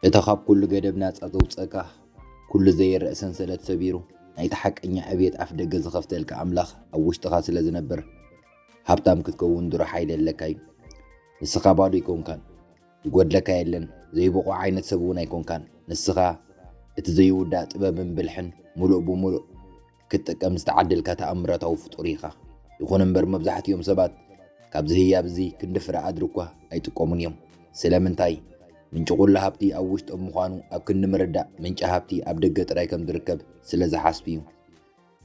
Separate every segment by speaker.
Speaker 1: اتخاب كل قدبنا تطوبسك كل زي الرأسن سلت سبيرو نايتحق إني عبيت أفدق زخفتلك أملاخ أو وش تخاصل زنبر هابتام كتكون دور حيل لكاي نسخا بادو يكون كان يقود لك يلن زي بقو عينة سبونا يكون كان نسخا اتزيو دا طبابن بالحن ملؤ بملؤ كتك مستعدل كتأمرت أو فطريقة يكون انبر مبزحت يوم سبات كابز هي بزي كندفر أدركوه أي تقومون يوم سلامنتاي من شغل لهابتي أو وشت أم خوانو أو كن مردع من شهابتي أبدقت رايكم دركب سلازة حاسبيو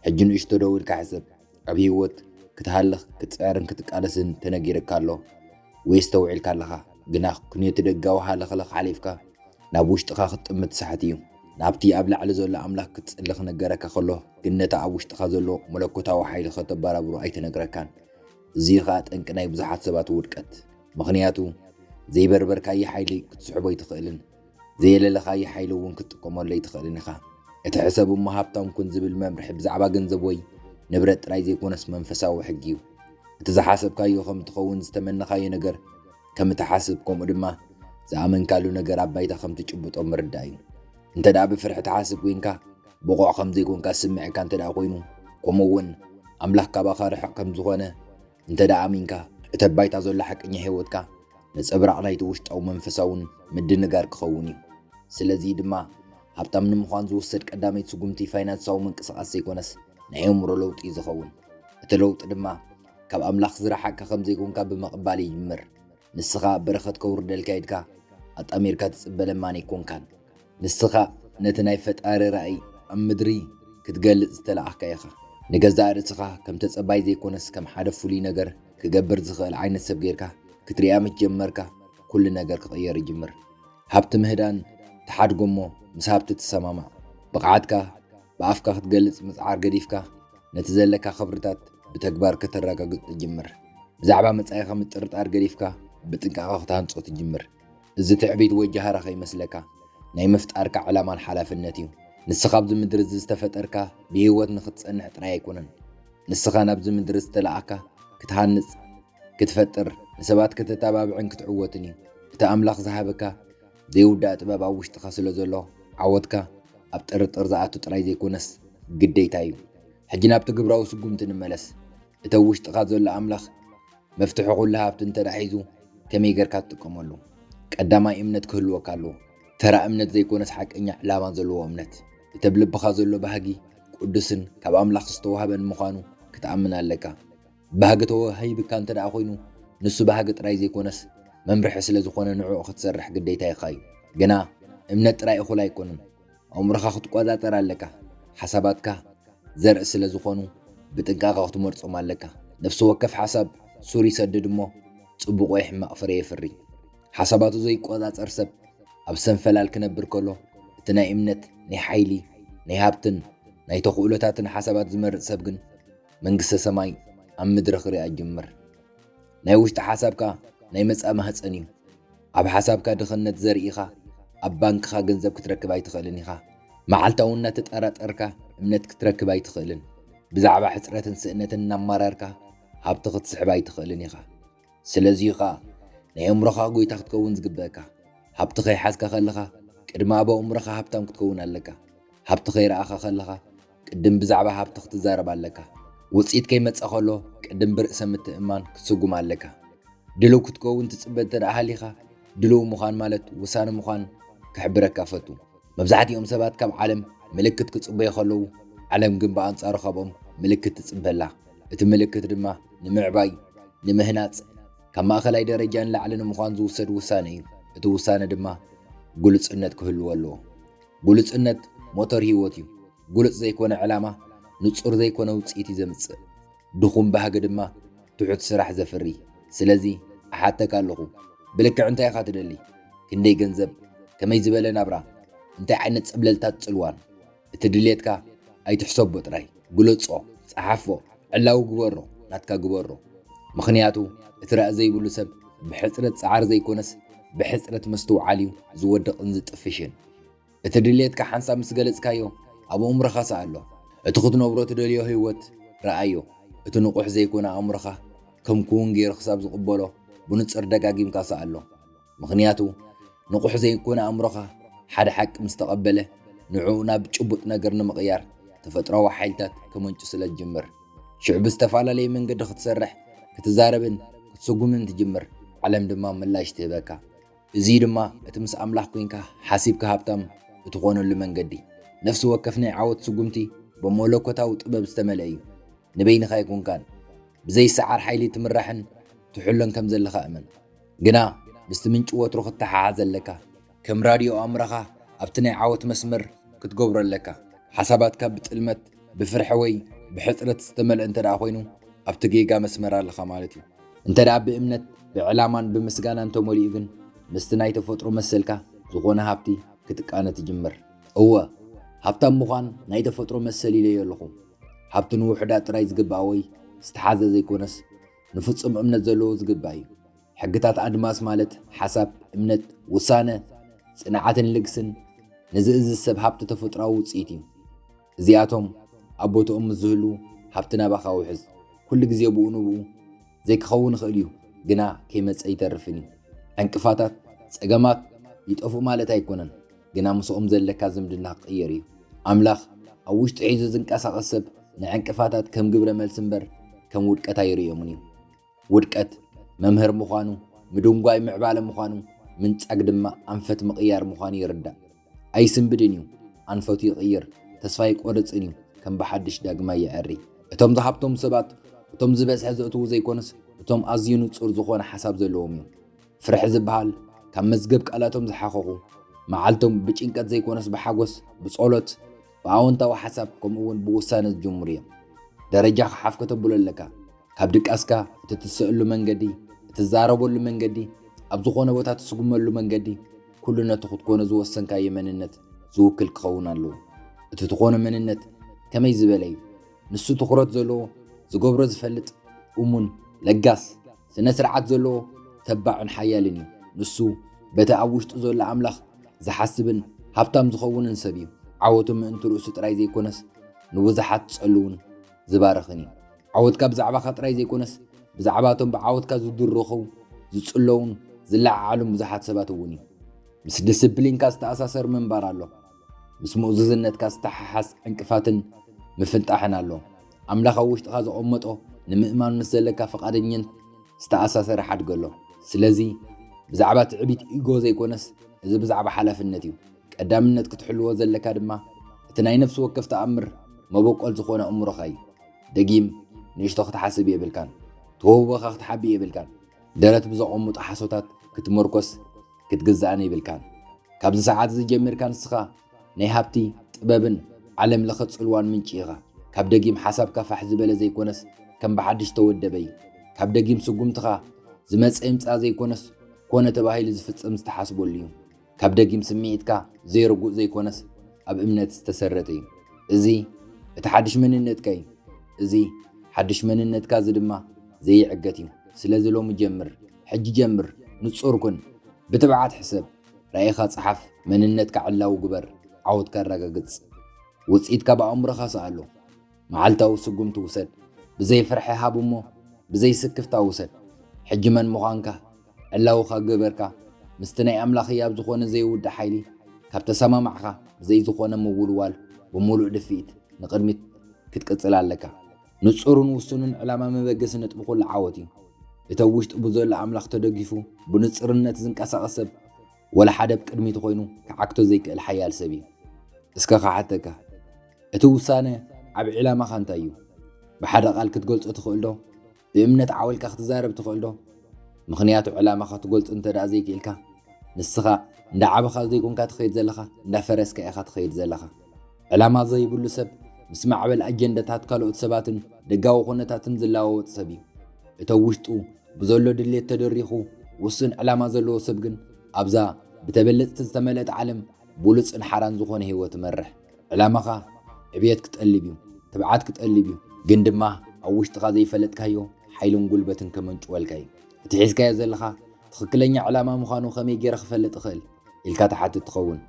Speaker 1: حجن اشتدو الكحسب أبيوت كتهالخ كتسعرن كتقالسن تنقيرك كالو ويستوعي الكالخا قناخ كنية تدقاو هالخلق عليفكا نابوش تخاخت أمت سحتيو نابتي أبلع لزول أملاك كتسألخ نقارك خلو قنتا أبوش تخازلو ملكوتا وحايل خطبارا برو أي تنقركان زيغات انكناي بزحات سبات وركت مخنياتو زي بربر كاي حيلي كتسحبو يتخيلن زي للخ أي حيلو ون كتقومو اللي يتخيلن خا اتحسبو مهابتاهم كن زبل ممرح بزعبا قنزبوي نبرت رايزي يكونس منفساو حقيو اتزحاسب كايو خم تخون استمن خاي نقر كم تحاسب كوم ادما زامن كالو نقر عبايتا خم تجبط أمر الدايو انت دا بفرح تحاسب وينكا بقوع خم زي كون كاسمع كانت دا قوينو قومون أملاك كابا خارح كم زغانه انت دا امينكا اتبايتا زول حق اني هيوتكا نصبرع نايت وشت او منفساون مدن نغار كخوني سلازي دما هابتام نمخوان زوسد قداميت سغمتي فاينانساو منقسقاس يكونس نايمرو لوطي زخون اتلوط دما كاب املاخ زرحك خم زي كونكا بمقبالي يمر نسخا برخت كوردل كايدكا اتاميركا تصبل ماني كونكان نسخا نتناي فتار راي ام مدري كتقلص تلاخكا يخا نغزا رسخا كم تصباي زي كونس كم حدا فولي نغر كغبر زخل عين سب غيركا كتريا متجمركا كل نغر كغير يجمر هابت مهدان تحدغمو مسابت تسماما بقعتكا بافكا تغلص مصعار غديفكا نتزلكا خبرتات بتكبار كترغاغ تجمر بزعبا مصايخا مطرطار غديفكا بتنقاقا تانصو تجمر እዚ ትዕቢት ወይ ጃሃራ ከይመስለካ ናይ መፍጣርካ ዕላማን ሓላፍነትዩ ንስኻ ኣብዚ ምድሪ ዝተፈጠርካ ብህይወት ንኽትጸንሕ ጥራይ ኣይኮነን ንስኻ ናብዚ ምድሪ ዝተለኣካ ክትሃንጽ ክትፈጥር ንሰባት ከተተባብዕን ክትዕወትን እዩ እቲ ኣምላኽ ዝሃበካ ዘይውዳእ ጥበብ ኣብ ውሽጥኻ ስለ ዘሎ ዓወትካ ኣብ ጥርጥር ዝኣቱ ጥራይ ዘይኮነስ ግዴታ እዩ ሕጂ ናብቲ ግብራዊ ስጉምቲ ንመለስ እቲ ውሽጥኻ ዘሎ ኣምላኽ መፍትሒ ኩሉ ሃብቲ እንተዳሒዙ ከመይ ጌርካ ትጥቀመሉ ቀዳማይ እምነት ክህልወካ ኣለዎ ተራ እምነት ዘይኮነስ ሓቀኛ ዕላማ ዘለዎ እምነት እተብልብኻ ዘሎ ባህጊ ቅዱስን ካብ ኣምላኽ ዝተዋህበን ምዃኑ ክትኣምን ኣለካ ባህጊ ተዋሂብካ እንተደኣ ኮይኑ ንሱ ባህጊ ጥራይ ዘይኮነስ መምርሒ ስለ ዝኾነ ንዕኡ ክትሰርሕ ግዴታ ኢኻ እዩ ግና እምነት ጥራይ እኹል ኣይኮነን ኣእምሮኻ ክትቆፃፀር ኣለካ ሓሳባትካ ዘርኢ ስለ ዝኾኑ ብጥንቃቐ ክትመርፆም ኣለካ ነፍሲ ወከፍ ሓሳብ ሱር ይሰድድ እሞ ጽቡቕ ወይ ሕማቕ ፍረ የፍሪ ሓሳባቱ ዘይቆፃፀር ሰብ ኣብ ሰንፈላል ክነብር ከሎ እቲ ናይ እምነት ናይ ሓይሊ ናይ ሃብትን ናይ ተኽእሎታትን ሓሳባት ዝመርፅ ሰብ ግን መንግስተ ሰማይ ኣብ ምድሪ ክሪኣ ይጅምር ናይ ውሽጢ ሓሳብካ ናይ መጻእ ማህፀን እዩ ኣብ ሓሳብካ ድኽነት ዘርኢኻ ኣብ ባንክኻ ገንዘብ ክትረክብ ኣይትኽእልን ኢኻ መዓልታውና ተጠራጠርካ እምነት ክትረክብ ኣይትኽእልን ብዛዕባ ሕፅረትን ስእነትን እናማራርካ ሃብቲ ክትስሕብ ኣይትኽእልን ኢኻ ስለዚ ኢኻ ናይ እምሮኻ ጎይታ ክትከውን ዝግበአካ ሃብቲ ከይሓዝካ ከለኻ ቅድሚ ኣብ እምሮኻ ሃብታም ክትከውን ኣለካ ሃብቲ ከይረኣኻ ከለኻ ቅድም ብዛዕባ ሃብቲ ክትዛረብ ኣለካ ውፅኢት ከይመፅእ ከሎ ቅድም ብርእሰ ምትእማን ክትስጉም ኣለካ ድልው ክትከውን ትፅበ እንተደኣ ሃሊኻ ድልው ምዃን ማለት ውሳነ ምዃን ክሕብረካ ፈቱ መብዛሕትኦም ሰባት ካብ ዓለም ምልክት ክፅበዩ ከለዉ ዓለም ግን ብኣንጻሩ ካብኦም ምልክት ትፅበላ እቲ ምልክት ድማ ንምዕባይ ንምህናፅ ካብ ማእኸላይ ደረጃን ላዕልን ምዃን ዝውሰድ ውሳነ እዩ እቲ ውሳነ ድማ ጉልፅነት ክህልዎ ኣለዎ ጉልፅነት ሞተር ህይወት እዩ ጉልፅ ዘይኮነ ዕላማ ንጹር ዘይኮነ ውፅኢት እዩ ዘምፅእ ድኹም ባህጊ ድማ ትሑት ስራሕ ዘፍሪ ስለዚ ኣሓተካ ኣለኹ ብልክዕ እንታይ ኢኻ ትደሊ ክንደይ ገንዘብ ከመይ ዝበለ ናብራ እንታይ ዓይነት ፀብለልታት ፅልዋን እቲ ድሌትካ ኣይትሕሰቦ ጥራይ ግለፆ ፀሓፎ ዕላዊ ግበሮ ናትካ ግበሮ ምኽንያቱ እቲ ራእ ዘይብሉ ሰብ ብሕፅረት ፃዓር ዘይኮነስ ብሕፅረት መስተውዓል እዩ ዝወድቕን ዝጥፍሽን እቲ ድሌትካ ሓንሳብ ምስ ገለፅካዮ ኣብ ኣእምሮኻ ሰ ኣሎ እቲ ክትነብሮ ትደልዮ ህይወት ረኣዮ እቲ ንቑሕ ዘይኮነ ኣእምሮኻ ከም ኩውን ገይሩ ክሳብ ዝቕበሎ ብንፅር ደጋጊምካ ሰኣሎ ምኽንያቱ ንቑሕ ዘይኮነ ኣእምሮኻ ሓደ ሓቂ ምስ ተቐበለ ንዕኡ ናብ ጭቡጥ ነገር ንምቕያር ተፈጥሮዊ ሓይልታት ከመንጩ ስለ ዝጅምር ሽዑ ብዝተፈላለየ መንገዲ ክትሰርሕ ክትዛረብን ክትስጉምን ትጅምር ዓለም ድማ ምላሽ ትህበካ እዚ ድማ እቲ ምስ ኣምላኽ ኮንካ ሓሲብካ ሃብታም እትኾነሉ መንገዲ ነፍሲ ወከፍ ናይ ዓወት ስጉምቲ ብመለኮታዊ ጥበብ ዝተመልአ እዩ ንበይንኻ ይኩንካን ብዘይ ሰዓር ሓይሊ ትምራሕን ትሕሎን ከም ዘለኻ እመን ግና ምስቲ ምንጭ ወትሮ ክትተሓሓዝ ኣለካ ከም ራድዮ ኣእምሮኻ ኣብቲ ናይ ዓወት መስመር ክትገብሮ ኣለካ ሓሳባትካ ብጥልመት ብፍርሒ ወይ ብሕፅረት ዝተመልአ እንተደኣ ኮይኑ ኣብቲ ጌጋ መስመር ኣለኻ ማለት እዩ እንተደኣ ብእምነት ብዕላማን ብምስጋናን ተመሊኡ ግን ምስቲ ናይ ተፈጥሮ መሰልካ ዝኾነ ሃብቲ ክትቃነ ትጅምር እወ ሃብታም ምዃን ናይ ተፈጥሮ መሰል ኢለዮ ኣለኹ ሃብቲ ንውሕዳት ጥራይ ዝግባእ ወይ ዝተሓዘ ዘይኮነስ ንፍጹም እምነት ዘለዎ ዝግባእ እዩ ሕግታት ኣድማስ ማለት ሓሳብ እምነት ውሳነ ጽንዓትን ልግስን ንዝእዝ ሰብ ሃብቲ ተፈጥሮዊ ውፅኢት እዩ እዚኣቶም ኣብ ቦትኦም ምስ ዝህሉ ሃብቲ ናባኻ ውሕዝ ኩሉ ግዜ ብኡ ንብኡ ዘይክኸውን ይኽእል እዩ ግና ከይመፀ ይተርፍን እዩ ዕንቅፋታት ፀገማት ይጠፍኡ ማለት ኣይኮነን ግና ምስኦም ዘለካ ዝምድና ክቕየር እዩ ኣምላኽ ኣብ ውሽጢ ሒዙ ዝንቀሳቐስ ሰብ ንዕንቅፋታት ከም ግብረ መልሲ እምበር ከም ውድቀት ኣይርዮምን እዩ ውድቀት መምህር ምዃኑ ምድንጓይ ምዕባለ ምዃኑ ምንጻግ ድማ ኣንፈት ምቕያር ምዃኑ ይርዳእ ኣይስንብድን እዩ ኣንፈቱ ይቕይር ተስፋ ይቆርፅን እዩ ከም ብሓድሽ ዳግማ ይዕሪ እቶም ዝሃብቶም ሰባት እቶም ዝበዝሐ ዘእትዉ ዘይኮነስ እቶም ኣዝዩ ንጹር ዝኾነ ሓሳብ ዘለዎም እዩ ፍርሒ ዝበሃል ካብ መዝገብ ቃላቶም ዝሓኸኹ መዓልቶም ብጭንቀት ዘይኮነስ ብሓጎስ ብጸሎት ብኣወንታዊ ሓሳብ ከምኡውን ብውሳነ ዝጅምሩ እዮም ደረጃ ክሓፍ ከተብሎ ኣለካ ካብ ድቃስካ እትትስእሉ መንገዲ እትዛረበሉ መንገዲ ኣብ ዝኾነ ቦታ ትስጉመሉ መንገዲ ኩሉ ነቲ ክትኮነ ዝወሰንካዮ መንነት ዝውክል ክኸውን ኣለዎ እቲ ትኾነ መንነት ከመይ ዝበለ እዩ ንሱ ትኹረት ዘለዎ ዝገብሮ ዝፈልጥ እሙን ለጋስ ስነ ስርዓት ዘለዎ ተባዕን ሓያልን እዩ ንሱ በቲ ኣብ ውሽጡ ዘሎ ኣምላኽ ዝሓስብን ሃብታም ዝኸውንን ሰብ እዩ ዓወቱ ምእንቲ ርእሱ ጥራይ ዘይኮነስ ንብዙሓት ዝጸልውን ዝባረኽን እዩ ዓወትካ ብዛዕባኻ ጥራይ ዘይኮነስ ብዛዕባቶም ብዓወትካ ዝድርኹ ዝጽለውን ዝለዓዓሉን ብዙሓት ሰባት እውን እዩ ምስ ዲስፕሊንካ ዝተኣሳሰር ምንባር ኣሎ ምስ ምእዙዝነትካ ዝተሓሓስ ዕንቅፋትን ምፍንጣሕን ኣሎ ኣምላኽ ኣብ ውሽጥኻ ዘቐመጦ ንምእማን ምስ ዘለካ ፈቓደኝን ዝተኣሳሰረ ሓድጊ ኣሎ ስለዚ ብዛዕባ ትዕቢት ኢጎ ዘይኮነስ እዚ ብዛዕባ ሓላፍነት እዩ ቀዳምነት ክትሕልዎ ዘለካ ድማ እቲ ናይ ነፍሲ ወከፍ ተኣምር መበቆል ዝኾነ እምሮኻ እዩ ደጊም ንእሽቶ ክትሓስብ የብልካን ተወውበኻ ክትሓቢ የብልካን ደረት ብዘቐምጡ ሓሶታት ክትመርኮስ ክትግዛእን የብልካን ካብዚ ሰዓት እዚ ጀሚርካ ንስኻ ናይ ሃብቲ ጥበብን ዓለም ለኸ ጽልዋን ምንጪ ኢኻ ካብ ደጊም ሓሳብካ ፋሕ ዝበለ ዘይኮነስ ከም ብሓድሽ ተወደበ እዩ ካብ ደጊም ስጉምትኻ ዝመፀ ምፃእ ዘይኮነስ ኮነ ተባሂሉ ዝፍጸም ዝተሓስበሉ እዩ ካብ ደጊም ስምዒትካ ዘይርጉእ ዘይኮነስ ኣብ እምነት ዝተሰረተ እዩ እዚ እቲ ሓድሽ መንነትካ እዩ እዚ ሓድሽ መንነትካ እዚ ድማ ዘይዕገት እዩ ስለዚ ሎሚ ጀምር ሕጂ ጀምር ንጹር ኩን ብትብዓት ሕሰብ ራእይኻ ጽሓፍ መንነትካ ዕላው ግበር ዓወትካ ኣረጋግጽ ውፅኢትካ ብኣእምሮኻ ሰኣሎ መዓልታዊ ስጉምቲ ውሰድ ብዘይ ፍርሒ ሃብ እሞ ብዘይ ስክፍታ ውሰድ ሕጂ መን ምዃንካ ዕላውኻ ገበርካ ምስቲ ናይ ኣምላኽ ህያብ ዝኾነ ዘይውዳእ ሓይሊ ካብ ተሰማማዕኻ ብዘይ ዝኾነ ምውልዋል ብምሉእ ድፊኢት ንቕድሚት ክትቅጽል ኣለካ ንጹርን ውሱንን ዕላማ መበገሲ ነጥቢ ኩሉ ዓወት እዩ እቶም ውሽጢ ብዘሎ ኣምላኽ ተደጊፉ ብንጽርነት ዝንቀሳቐስ ሰብ ወላ ሓደ ብቅድሚቱ ኮይኑ ክዓክቶ ዘይክእል ሓያል ሰብ እዩ እስከ ኻሓተካ እቲ ውሳነ ዓብ ዕላማኻ እንታይ እዩ ብሓደ ቃል ክትገልጾ ትኽእል ዶ ብእምነት ዓወልካ ክትዛረብ ትኽእል ዶ ምኽንያቱ ዕላማኻ ትገልጾ እንተደኣ ዘይክእልካ ንስኻ እንዳ ዓበኻ ዘይኮንካ ትኸይድ ዘለኻ እንዳ ፈረስካ ኢኻ ትኸይድ ዘለኻ ዕላማ ዘይብሉ ሰብ ምስ ማዕበል ኣጀንዳታት ካልኦት ሰባትን ደጋዊ ኩነታትን ዝለዋወጥ ሰብ እዩ እቶም ውሽጡ ብዘሎ ድሌት ተደሪኹ ውሱን ዕላማ ዘለዎ ሰብ ግን ኣብዛ ብተበለፅቲ ዝተመልአት ዓለም ብሉፅን ሓራን ዝኾነ ህይወት መርሕ ዕላማኻ ዕብየት ክጠልብ እዩ ትብዓት ክጠልብ እዩ ግን ድማ ኣብ ውሽጥኻ ዘይፈለጥካዮ ሓይልን ጉልበትን ከመንጭወልካ እዩ እቲ ሒዝካዮ ዘለኻ ትኽክለኛ ዕላማ ምዃኑ ከመይ ጌረ ክፈልጥ እኽእል ኢልካ ተሓትት ትኸውን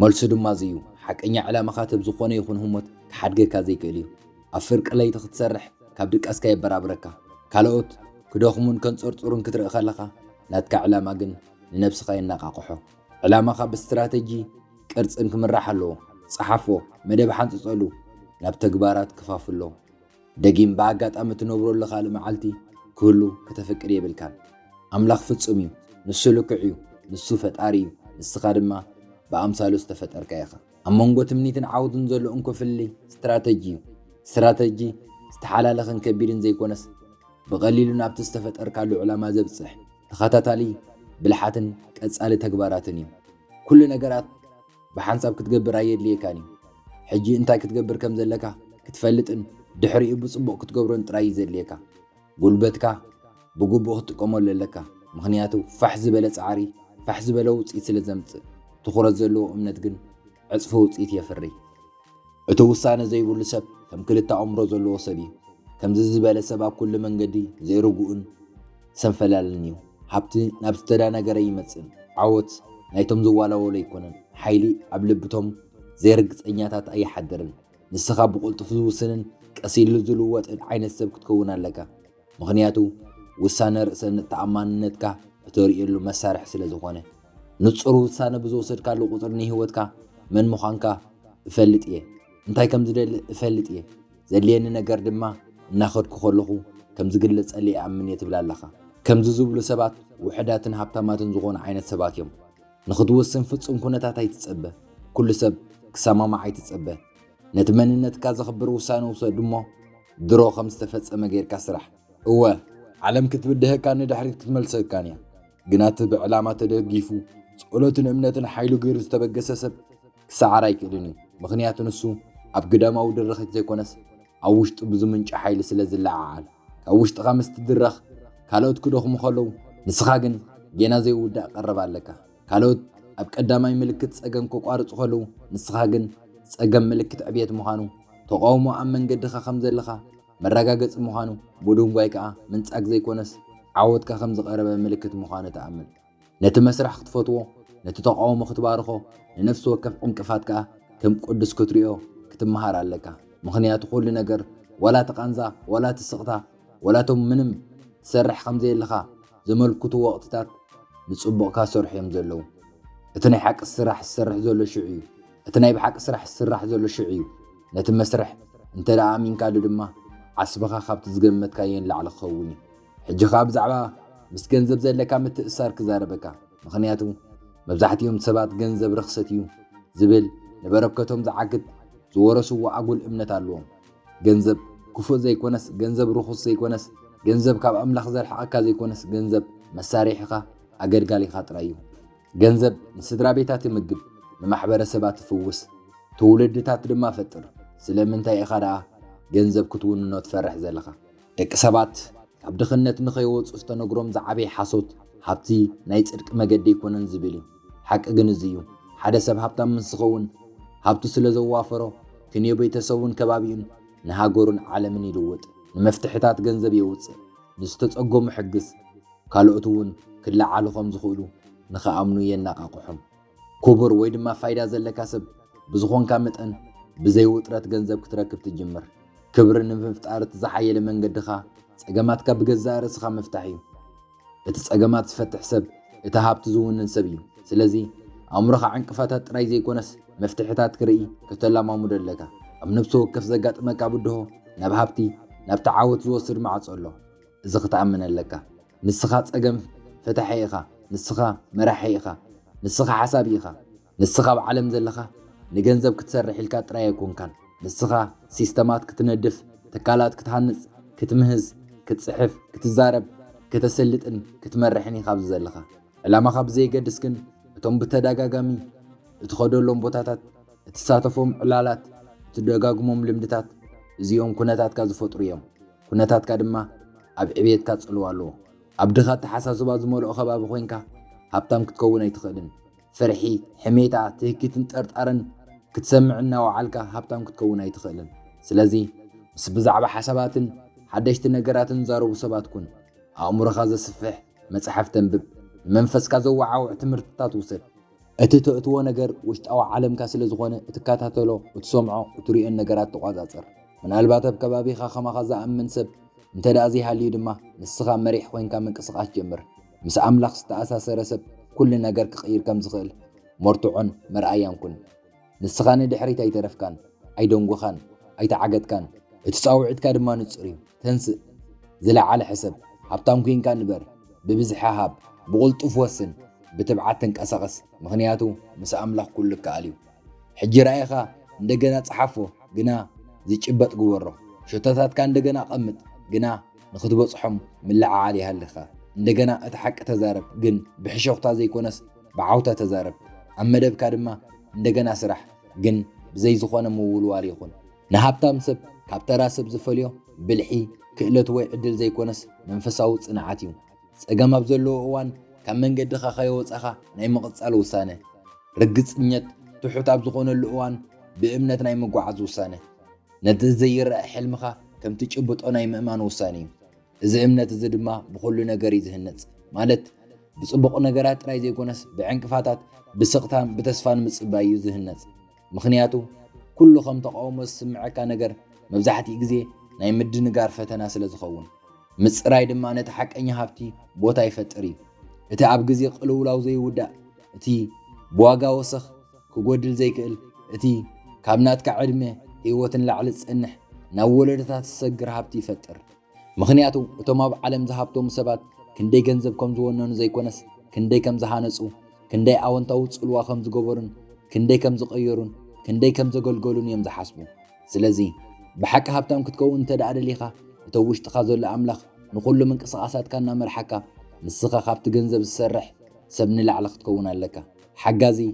Speaker 1: መልሱ ድማ እዚ እዩ ሓቀኛ ዕላማኻ ተብ ዝኾነ ይኹን ህሞት ክሓድገካ ዘይክእል እዩ ኣብ ፍርቂ ለይቲ ክትሰርሕ ካብ ድቃስካ የበራብረካ ካልኦት ክደኽሙን ከንጾርጾሩን ክትርኢ ከለኻ ናትካ ዕላማ ግን ንነብስኻ የነቃቕሖ። ዕላማኻ ብስትራቴጂ ቅርጽን ክምራሕ ኣለዎ። ጸሓፎ፣ መደብ ሓንጽጸሉ፣ ናብ ተግባራት ክፋፍሎ። ደጊም ብኣጋጣሚ ትነብረሉ ካልእ መዓልቲ ክህሉ ከተፈቅድ የብልካን። ኣምላኽ ፍጹም እዩ፣ ንሱ ልክዕ እዩ፣ ንሱ ፈጣሪ እዩ፣ ንስኻ ድማ ብኣምሳሉ ዝተፈጠርካ ኢኻ። ኣብ መንጎ ትምኒትን ዓውትን ዘሎ እንኮፍሊ ስትራቴጂ እዩ። ስትራቴጂ ዝተሓላለኸን ከቢድን ዘይኮነስ ብቐሊሉ ናብቲ ዝተፈጠርካሉ ዕላማ ዘብጽሕ ተኸታታሊ ብልሓትን ቀጻሊ ተግባራትን እዩ። ኩሉ ነገራት ብሓንሳብ ክትገብር ኣየድልየካን እዩ። ሕጂ እንታይ ክትገብር ከም ዘለካ ክትፈልጥን ድሕሪኡ ብጽቡቕ ክትገብሮን ጥራይ ዘድልየካ። ጉልበትካ ብግቡእ ክትጥቀመሉ ኣለካ። ምክንያቱ ፋሕ ዝበለ ጻዕሪ ፋሕ ዝበለ ውፅኢት ስለ ዘምጽእ፣ ትኹረት ዘለዎ እምነት ግን ዕጽፊ ውፅኢት የፍሪ። እቲ ውሳነ ዘይብሉ ሰብ ከም ክልተ ኣእምሮ ዘለዎ ሰብ እዩ። ከምዚ ዝበለ ሰብ ኣብ ኩሉ መንገዲ ዘይርጉእን ሰንፈላለን እዩ። ሃብቲ ናብ ዝተዳነገረ ይመጽእ። ዓወት ናይቶም ዝዋላወሎ ኣይኮነን። ሓይሊ ኣብ ልብቶም ዘይርግፀኛታት ኣይሓድርን። ንስኻ ብቁልጡፍ ዝውስንን ቀሲሉ ዝልወጥን ዓይነት ሰብ ክትከውን ኣለካ። ምክንያቱ ውሳነ ርእሰን ተኣማንነትካ እተርእየሉ መሳርሒ ስለ ዝኾነ። ንጹር ውሳነ ብዝወሰድካሉ ቁፅር ንህይወትካ መን ምዃንካ እፈልጥ እየ፣ እንታይ ከም ዝደሊ እፈልጥ እየ፣ ዘድልየኒ ነገር ድማ እናኸድኩ ከለኹ ከም ዝግለጸሊ ይኣምን እየ ትብል ኣለኻ። ከምዚ ዝብሉ ሰባት ውሕዳትን ሃብታማትን ዝኾኑ ዓይነት ሰባት እዮም። ንኽትወስን ፍጹም ኩነታት ኣይትጸበ። ኩሉ ሰብ ክሰማማዕ ኣይትጸበ። ነቲ መንነትካ ዘኽብር ውሳነ ውሰድ እሞ ድሮ ከም ዝተፈጸመ ጌርካ ስራሕ። እወ ዓለም ክትብድህካ ንድሕሪት ክትመልሰካን እያ። ግና እቲ ብዕላማ ተደጊፉ ጸሎትን እምነትን ሓይሉ ገይሩ ዝተበገሰ ሰብ ክሰዓር ኣይክእልን እዩ። ምክንያቱ ንሱ ኣብ ግዳማዊ ድርኺት ዘይኮነስ ኣብ ውሽጡ ብዝምንጭ ሓይሊ ስለ ዝለዓዓል። ካብ ውሽጥኻ ምስ ትድረኽ ካልኦት ክደኽሙ ከለዉ ንስኻ ግን ጌና ዘይውዳእ ቀረብ ኣለካ። ካልኦት ኣብ ቀዳማይ ምልክት ጸገም ክቋርጹ ከለዉ ንስኻ ግን ጸገም ምልክት ዕብየት ምዃኑ፣ ተቃውሞ ኣብ መንገድኻ ከም ዘለኻ መረጋገፂ ምዃኑ፣ ብድንጓይ ከዓ ምንጻግ ዘይኮነስ ዓወትካ ከም ዝቐረበ ምልክት ምዃኑ ተኣምን። ነቲ መስራሕ ክትፈትዎ፣ ነቲ ተቃውሞ ክትባርኾ፣ ንነፍሲ ወከፍ ዕንቅፋት ከዓ ከም ቅዱስ ክትሪኦ ክትመሃር ኣለካ። ምክንያቱ ኩሉ ነገር ወላ ተቓንዛ ወላ ትስቕታ ወላቶም ምንም ትሰርሕ ከም ዘየለኻ ዘመልክቱ ወቕትታት ንጽቡቕካ ሰርሑ እዮም ዘለዉ። እቲ ናይ ሓቂ ስራሕ ዝሰርሕ ዘሎ ሽዑ እዩ። እቲ ናይ ብሓቂ ስራሕ ዝስራሕ ዘሎ ሽዑ እዩ። ነቲ መስርሕ እንተ ደኣ ኣሚንካሉ ድማ ዓስበኻ ካብቲ ዝገመትካየን ላዕሊ ክኸውን እዩ። ሕጂ ኸ ብዛዕባ ምስ ገንዘብ ዘለካ ምትእሳር ክዛረበካ። ምክንያቱ መብዛሕትኦም ሰባት ገንዘብ ርክሰት እዩ ዝብል ንበረከቶም ዝዓግድ ዝወረስዎ ኣጉል እምነት ኣለዎም። ገንዘብ ክፉእ ዘይኮነስ፣ ገንዘብ ርኹስ ዘይኮነስ፣ ገንዘብ ካብ ኣምላኽ ዘርሕቐካ ዘይኮነስ፣ ገንዘብ መሳርሒኻ ኣገልጋሊኻ ጥራይ እዩ። ገንዘብ ንስድራ ቤታት ይምግብ፣ ንማሕበረሰባት ይፍውስ፣ ትውልድታት ድማ ፈጥር። ስለምንታይ ኢኻ ደኣ ገንዘብ ክትውንኖ ትፈርሕ ዘለኻ? ደቂ ሰባት ካብ ድኽነት ንኸይወፁ ዝተነግሮም ዝዓበየ ሓሶት ሃብቲ ናይ ጽድቂ መገዲ ይኮነን ዝብል እዩ። ሓቂ ግን እዚ እዩ። ሓደ ሰብ ሃብታም ምስ ዝኸውን ሃብቱ ስለ ዘዋፈሮ ክንዮ ቤተሰቡን ከባቢኡን ንሃገሩን ዓለምን ይልውጥ። ንመፍትሕታት ገንዘብ የውፅእ፣ ንዝተጸጎሙ ሕግዝ፣ ካልኦት እውን ክለዓሉ ከም ዝኽእሉ ንኸኣምኑ የነቃቕሖም። ክቡር ወይ ድማ ፋይዳ ዘለካ ሰብ ብዝኾንካ መጠን ብዘይ ውጥረት ገንዘብ ክትረክብ ትጅምር። ክብሪ ንምፍጣር ዝሓየለ መንገድኻ ጸገማትካ ብገዛእ ርእስኻ ምፍታሕ እዩ። እቲ ጸገማት ዝፈትሕ ሰብ እቲ ሃብቲ ዝውንን ሰብ እዩ። ስለዚ ኣእምሮኻ ዕንቅፋታት ጥራይ ዘይኮነስ መፍትሕታት ክርኢ ከተላማሙድ ኣለካ። ኣብ ነብሲ ወከፍ ዘጋጥመካ ብድሆ ናብ ሃብቲ ናብ ተዓወት ዝወስድ ማዕጾ ኣሎ። እዚ ክትኣምን ኣለካ። ንስኻ ጸገም ፈታሒ ኢኻ፣ ንስኻ መራሒ ኢኻ፣ ንስኻ ሓሳቢ ኢኻ። ንስኻ ኣብ ዓለም ዘለኻ ንገንዘብ ክትሰርሕ ኢልካ ጥራይ ኣይኮንካን። ንስኻ ሲስተማት ክትነድፍ፣ ትካላት ክትሃንጽ፣ ክትምህዝ፣ ክትጽሕፍ፣ ክትዛረብ፣ ከተሰልጥን ክትመርሕን ኢኻ ኣብዚ ዘለኻ። ዕላማኻ ብዘይገድስ ግን እቶም ብተደጋጋሚ እትኸደሎም ቦታታት፣ እትሳተፎም ዕላላት፣ እትደጋግሞም ልምድታት እዚኦም ኩነታትካ ዝፈጥሩ እዮም። ኩነታትካ ድማ ኣብ ዕብየትካ ጽልዋ ኣለዎ። ኣብ ድኻ ተሓሳስባ ዝመልኦ ከባቢ ኮይንካ ሃብታም ክትከውን ኣይትኽእልን። ፍርሒ፣ ሕሜታ፣ ትህኪትን ጠርጣርን ክትሰምዕ እናወዓልካ ሃብታም ክትከውን ኣይትኽእልን። ስለዚ ምስ ብዛዕባ ሓሳባትን ሓደሽቲ ነገራትን ዝዛረቡ ሰባት ኩን። ኣእምሮኻ ዘስፍሕ መጽሓፍ ተንብብ፣ ንመንፈስካ ዘወዓውዕ ትምህርትታት ውሰድ። እቲ ትእትዎ ነገር ውሽጣዊ ዓለምካ ስለ ዝኾነ እትከታተሎ፣ እትሰምዖ፣ እትሪኦን ነገራት ተቆጻጸር። ምናልባት ኣብ ከባቢኻ ኸማኻ ዝኣምን ሰብ انت دا زي هاليو دما نسخا مريح وين كان منقسقاش جمر مس أملاخ استأساسر سب كل نجار كغير كم زغل مرتعن مرأيان كن نسخان دحريت أي ترف كان أي دونغو خان أي تعقد كان اتصاوعد كان ما نتصريو تنس زلع على حسب هبتام كين كان نبر ببزحها هاب بقولت أفوسن بتبعات تنقسقس مغنياتو مس أملاخ كل كاليو حجي رأيخا ندقنا تصحفو قنا زي جبت قورو شتاتات كان دقنا قمت قنا نخطبو صحم من لعالي هالخا ندقنا اتحق تزارب قن بحشوقتا زي كونس بعوتا تزارب أما دب كادما ندقنا سرح قن بزي زخوانا مول واليخون نهابتا مسب كابترا سب زفليو بلحي كإلت وي عدل زي كونس منفساو صنعاتيو سأقام بزلو اوان كم من قد خايو وصخا ناي مقصال وسانه رقص نيت تحوت ابزخون اللوان بامنت ناي مقعز وسانه نتزير حلمخا كم تجبط ناي مأمان وساني اذا امنت اذا دما بكل ነገር ይዝህነጽ ማለት بصبق ነገራት راي زي كونس بعنقفاتات بسقتام بتسفان مصباي ይዝህነጽ ምክንያቱ كل خم تقاوم سمعك ነገር مبزحتي ግዜ ናይ ምድንጋር ፈተና ስለ ዝኸውን ምጽራይ ድማ ነቲ ሓቀኛ ሃብቲ ቦታ ይፈጥሪ እቲ ኣብ ግዜ ቅልውላው ዘይውዳእ እቲ ብዋጋ ወሰኽ ክጎድል ዘይክእል እቲ ካብ ናትካ ዕድመ ህይወትን ላዕሊ ጽንሕ ናብ ወለደታት ዝሰግር ሃብቲ ይፈጥር ምክንያቱ እቶም ኣብ ዓለም ዝሃብቶም ሰባት ክንደይ ገንዘብ ከም ዝወነኑ ዘይኮነስ ክንደይ ከም ዝሃነጹ ክንደይ ኣወንታዊ ጽልዋ ከም ዝገበሩን ክንደይ ከም ዝቀየሩን ክንደይ ከም ዘገልገሉን እዮም ዝሓስቡ ስለዚ بحق هبتام كتكون انت دا عدليخا اتوش تخازو لأملاخ نقول له من قصاصات كان مرحكا نسخة خابت جنزب السرح سبني لعلق تكون لك حقازي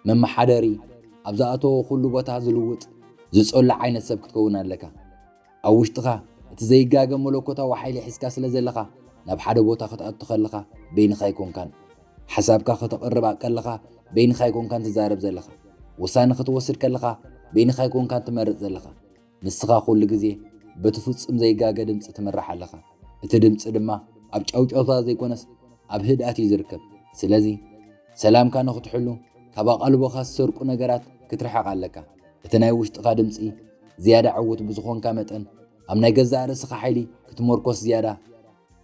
Speaker 1: من محدري أبزاءته كله بتعزلوت زسول لعين السب تكون لك أوش تخا تزي جاجا ملوكوتا وحيلي حسكاس لزلخا نب حدا بوتا خطأت تخلخا بين خايكون كان حسابك خطأ الربع كلخا بين خايكون كان تزارب زلخا وسان خطوسر كلخا بين خايكون كان تمرد زلخا نسخا كل جزء بتفصم زي جاجا دمس تمرح لخا تدمس دما أبج أوج أوضا زي كونس أبهد أتي زركب سلازي سلام كان أخت حلو كباق قلبه خاص سرق ونجارات كترحق علىك تناوش تقادم سي زيادة عوت بزخون كامتن أمنا جزء رسخ حيلي كتمركوس زيادة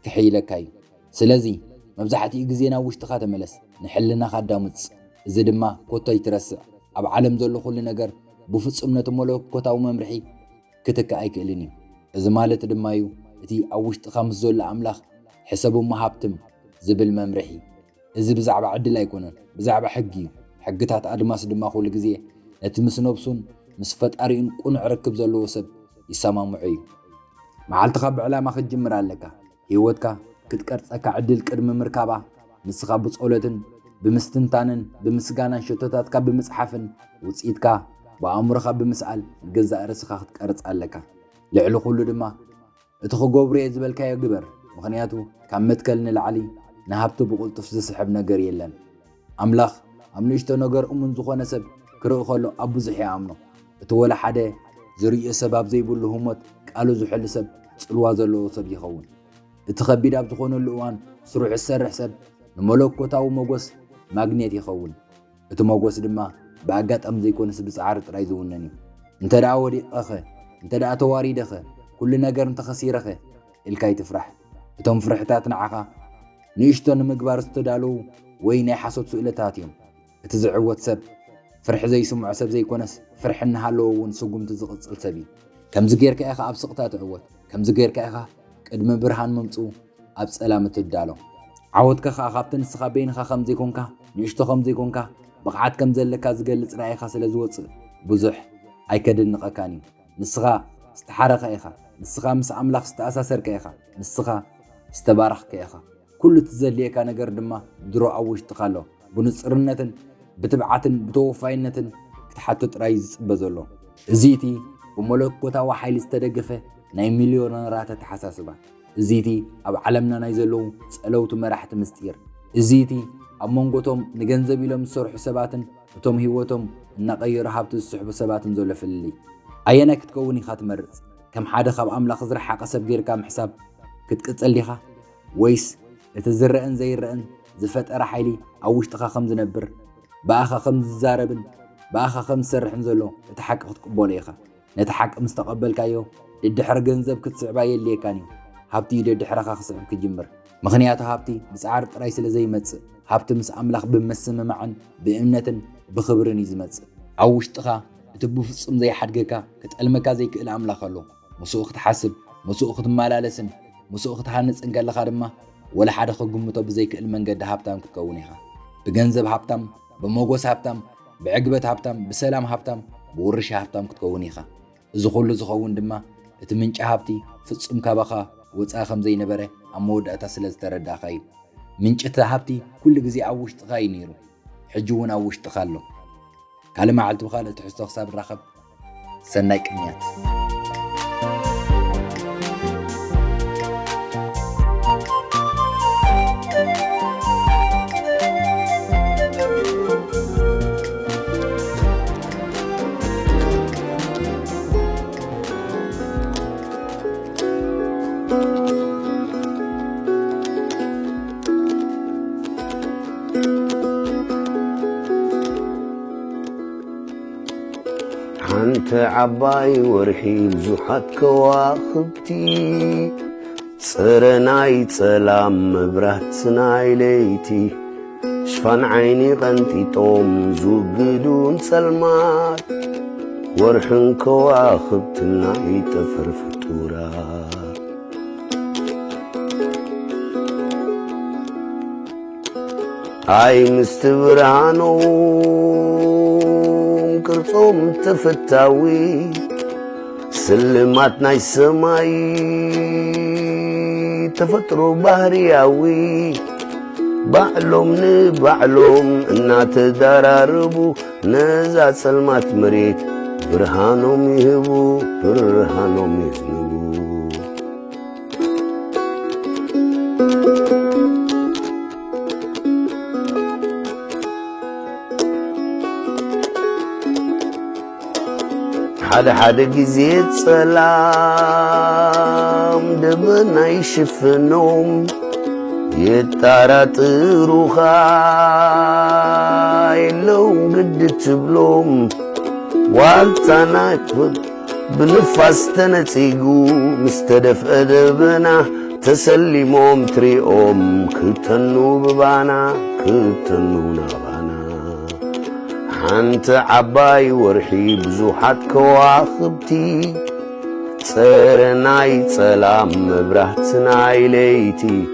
Speaker 1: كحيلكاي سلازي مبزحتي جزينا وش تقاتم ملس نحلنا خدامتس زد ما كوتا يترسع أب عالم زلو كل نجار بفصمنا تملك كوتا وممرحي كتك أيك إلني إذا مالت دمايو تي أوش تخمس زول أملاخ حسبوا ما هبتم زبل ممرحي إذا بزعب عدل يكونن بزعب حقتها أدماس دما كل جزية نتمسنوبسون مسفت أرين كون عركب زلو وسب يسمع معي مع التخب على ما خد جمر لك هيوتك كتكرتك عدل كرم مركبة مسخاب صولتن بمستنتانن بمسجانا شتتاتك بمسحفن وتصيدك بأمرك بمسأل الجزء رسخة كرت عليك لعلو كله دما اتخو جبري زبالك يا جبر مغنياتو كم متكلن العلي نهبتو بقول تفسد سحب نجار يلن أملاخ أمنيشتو نجار من زخانة سب كرو خلو أبو زحي عمنو اتولا حدا زري سباب زي بقول همت قالوا زحل سب الوازلو سب يخون اتخبي داب زخون اللوان سروع السر حسب نملوك كتاو موجس ماجنيت يخون اتو موجس دما باقات أمزي كون سبس عارت رايزونني انت دا ودي أخي انت دا أتواري دخي كل نجار انت خسير أخي الكاي تفرح اتهم فرحتات نعاقا نيشتون مقبار استدالو وين حاسوت سؤلتاتيهم اتزعوت سب فرح زي سمع سب زي كونس فرح انهالو ونسوقم تزغط سبي كم زغير كاخا ابسقتات عوت كم زغير كاخا قدم برهان ممصو اب سلامت تدالو عوت كخا خابتن سخا بينخا خمزي كونكا نيشتو خمزي كونكا بقعت كم زلكا زقلص رايخا سلازوص بزح ايكدن نقكاني نسخا استحرق ايخا نسخا مس املاخ استاساسر كايخا نسخا استبارخ كايخا كل تزليكا نجر دما درو اوش تخالو بنصرنتن بتبعتن بتوفاينتن كتحطط رايز بزلو زيتي وملكوتا وحيل استدغفه ناي مليونيرات تحساسبا زيتي اب عالمنا ناي زلو صلوت مراحت مستير زيتي اب منغوتهم نغنزب يلم سرح سباتن وتم هيوتهم نغير حبت الصحب سباتن زلو فلي اينا كتكوني خاتمرص كم حدا خاب املاخ زرح قسب غيركا محساب كتقصليخا ويس اتزرئن زيرئن زفتر حيلي اوش تخا خمز نبر باخا خمز زاربن باخا خمز سرحن زلو اتحقق تقبول يخا نتحقق مستقبل كايو ددحر ገንዘብ ክትስዕባ የለየካን እዩ ሃብቲ ደድሕረኻ ክስዕብ ክጅምር ምኽንያቱ ሃብቲ ብፃዕሪ ጥራይ ስለ ዘይመጽእ ሃብቲ ምስ ኣምላኽ ብመስምምዓን ብእምነትን ብኽብርን እዩ ዝመጽእ ኣብ ውሽጥኻ እቲ ብፍጹም ዘይሓድገካ ክጠልመካ ዘይክእል ኣምላኽ ኣሎ ምስኡ ክትሓስብ ምስኡ ክትመላለስን ምስኡ ክትሃንፅን ከለኻ ድማ ወላ ሓደ ክግምቶ ብዘይክእል መንገዲ ሃብታም ክትከውን ኢኻ ብገንዘብ ሃብታም ብሞጎስ ሃብታም ብዕግበት ሃብታም ብሰላም ሃብታም ብውርሻ ሃብታም ክትከውን ኢኻ እዚ ኩሉ ዝኸውን ድማ እቲ ምንጭ ሃብቲ ፍጹም ካባኻ ወፃኢ ከም ዘይነበረ ኣብ መወዳእታ ስለ ዝተረዳእኻ እዩ ምንጭ እቲ ሃብቲ ኩሉ ግዜ ኣብ ውሽጥኻ እዩ ነይሩ ሕጂ እውን ኣብ ውሽጥኻ ኣሎ ካልእ መዓልቲ ብካልእ ትሕዝቶ ክሳብ ንራኸብ ሰናይ ቅንያት
Speaker 2: أنت عباي ورحي بزحات كواخبتي صرناي سلام مبرهتناي ليتي شفان عيني غنتي توم زوجدون سلمات ورحن كواخبتناي تفرفتورا هاي مستبرانو ቅርጾም ተፈታዊ ስልማት ናይ ሰማይ ተፈጥሮ ባህርያዊ ባዕሎም ንባዕሎም እናተደራረቡ ነዛ ጸልማት መሬት ብርሃኖም ይህቡ ብርሃኖም ይህቡ حد جزيت سلام دبنا يشفنهم يتارطرو خايلهم قد تبلوم والتنا بنفاس تنتيقو مستدف أدبنا تسلمهم تريهم كتنو ببانا كتنو نبانا أنت عباي ورحي بزوحات كواخبتي صرناي سلام مبرهتناي ليتي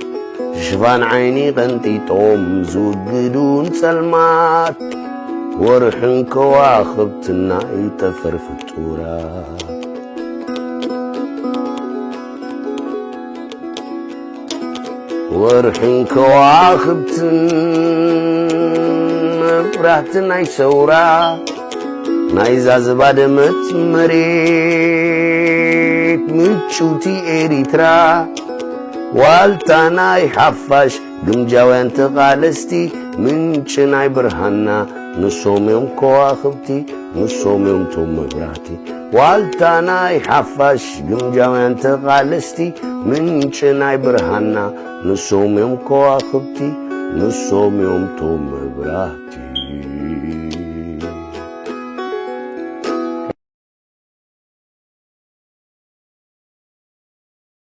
Speaker 2: شفان عيني غنتي توم زوجدون سلمات ورحن كواخبتناي تفرفتورا ورحن مبرهت ناي سورا ناي زازباد مريت متشوتي إريترا والتا ناي حفاش قمجاوين تقالستي منش ناي برهانا نصوم يوم كواخبتي نصوم يوم توم مبرهتي والتا ناي حفاش قمجاوين تقالستي منش ناي برهانا نصوم يوم كواخبتي نصوم يوم توم مبرهتي